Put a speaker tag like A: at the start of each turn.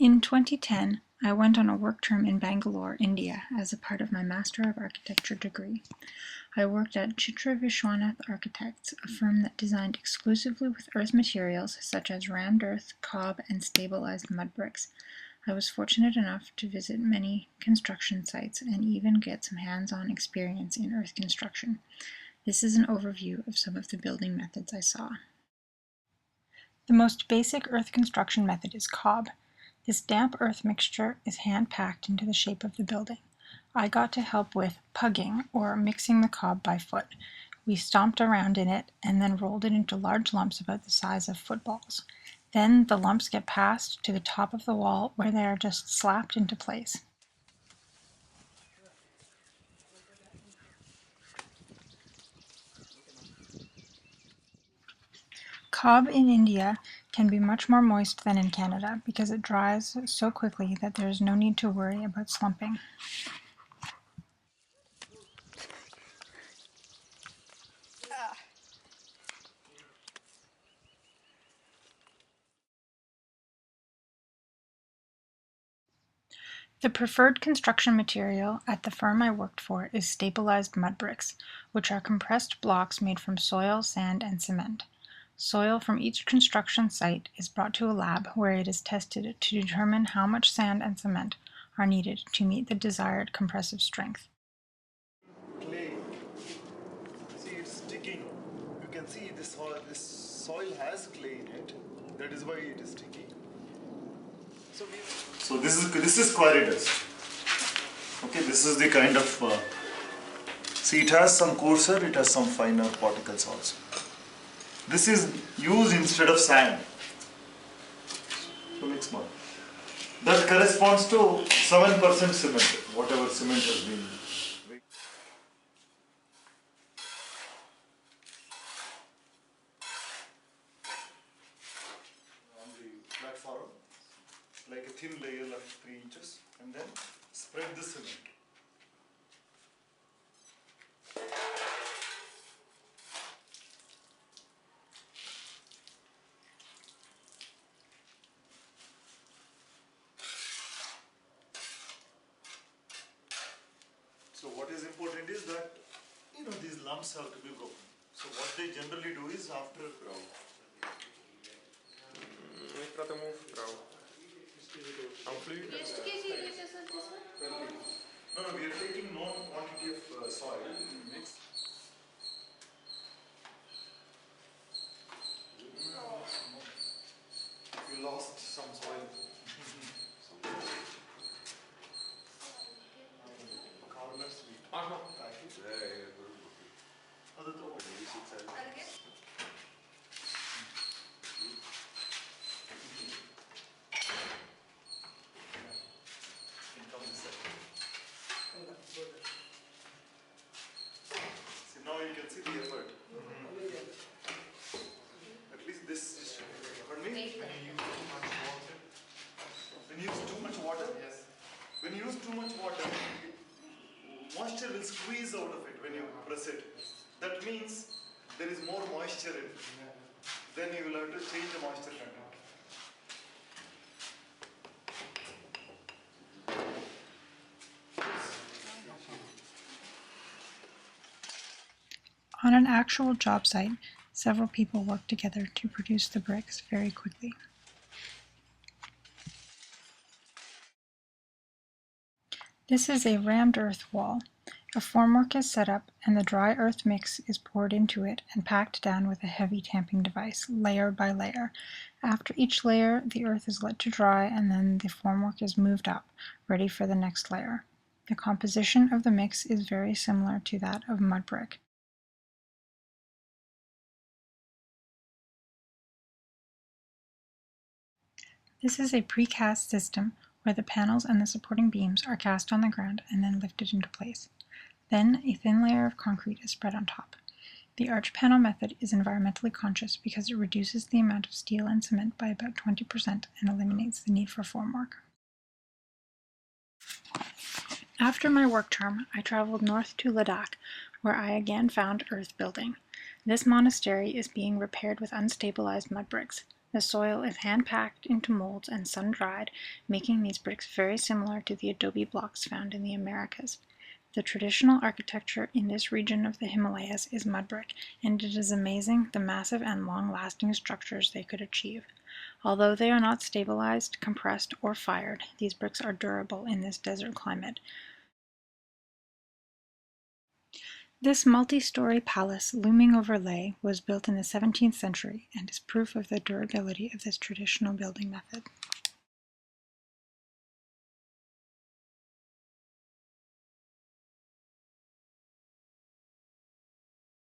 A: In 2010, I went on a work term in Bangalore, India, as a part of my Master of Architecture degree. I worked at Chitra Vishwanath Architects, a firm that designed exclusively with earth materials such as rammed earth, cob, and stabilized mud bricks. I was fortunate enough to visit many construction sites and even get some hands-on experience in earth construction. This is an overview of some of the building methods I saw. The most basic earth construction method is cob. This damp earth mixture is hand-packed into the shape of the building. I got to help with pugging, or mixing the cob by foot. We stomped around in it and then rolled it into large lumps about the size of footballs. Then the lumps get passed to the top of the wall where they are just slapped into place. Cob in India can be much more moist than in Canada because it dries so quickly that there is no need to worry about slumping. The preferred construction material at the firm I worked for is stabilized mudbricks, which are compressed blocks made from soil, sand, and cement. Soil from each construction site is brought to a lab where it is tested to determine how much sand and cement are needed to meet the desired compressive strength.
B: Clay. See, it's sticky. You can see this soil has clay in it. That is why it is sticky. So this is quarry dust. Okay, this is the kind of see, it has some coarser, it has some finer particles also. This is used instead of sand. So mix more. That corresponds to 7% cement, whatever cement has been used. On the platform, like a thin layer of 3 inches, and then spread the cement. So what is important is that, these lumps have to be broken. So what they generally do is after No, we are taking known quantity of soil mix. You lost some soil. Corners we See, now you can see the effort. At least this is, pardon me? When you use too much water? Yes. When you use too much water, moisture will squeeze out of it when you press it. That means there is more moisture in it. Then you will have to change the moisture content.
A: On an actual job site, several people work together to produce the bricks very quickly. This is a rammed earth wall. A formwork is set up and the dry earth mix is poured into it and packed down with a heavy tamping device, layer by layer. After each layer, the earth is let to dry and then the formwork is moved up, ready for the next layer. The composition of the mix is very similar to that of mud brick. This is a precast system where the panels and the supporting beams are cast on the ground and then lifted into place. Then a thin layer of concrete is spread on top. The arch panel method is environmentally conscious because it reduces the amount of steel and cement by about 20% and eliminates the need for formwork. After my work term, I traveled north to Ladakh, where I again found earth building. This monastery is being repaired with unstabilized mud bricks. The soil is hand-packed into molds and sun-dried, making these bricks very similar to the adobe blocks found in the Americas. The traditional architecture in this region of the Himalayas is mudbrick, and it is amazing the massive and long-lasting structures they could achieve. Although they are not stabilized, compressed, or fired, these bricks are durable in this desert climate. This multi-story palace looming over Leh was built in the 17th century and is proof of the durability of this traditional building method.